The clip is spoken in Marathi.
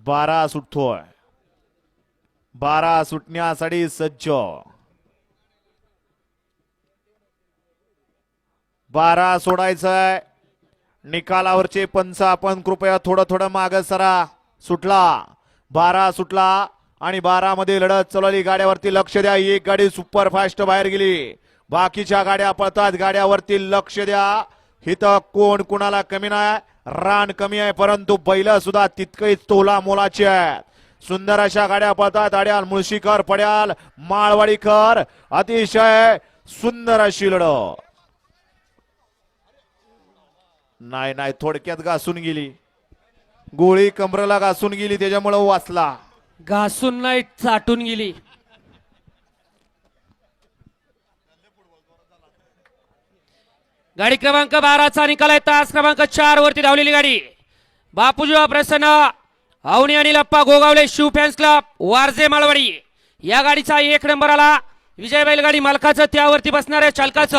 12 सुटतोय. 12 सुटण्यासाठी सज्ज. 12 सोडायचंय. निकालावरचे पंच आपण कृपया थोडं मागे सरा. सुटला 12 सुटला आणि 12 मध्ये लढत चालवली. गाड्यावरती लक्ष द्या. एक गाडी सुपर फास्ट बाहेर गेली. बाकीच्या गाड्या पळतात. गाड्यावरती लक्ष द्या. इथं कोण कुणाला कमी नाही. रान कमी आहे परंतु बैल सुद्धा तितकेच तोला मोलाचे आहेत. सुंदर अशा गाड्या पळतात. अड्याल मुळशीकर पड्याल माळवाडीकर अतिशय सुंदर अशी लढत. नाही थोडक्यात घासून गेली. गोळी कमरेला घासून गेली त्याच्यामुळे वाचला. घासून नाही चाटून गेली. गाडी क्रमांक 12चा निकाल आहे. तास क्रमांक 4 वरती धावलेली गाडी बापूजी प्रसन्न अवनी आणि लप्पा गोगावले शिव फॅन्स क्लब वारजे माळवाडी. या गाडीचा 1 नंबर आला. विजय बैलगाडी मालकाचं त्यावरती बसणाऱ्या चालकाचं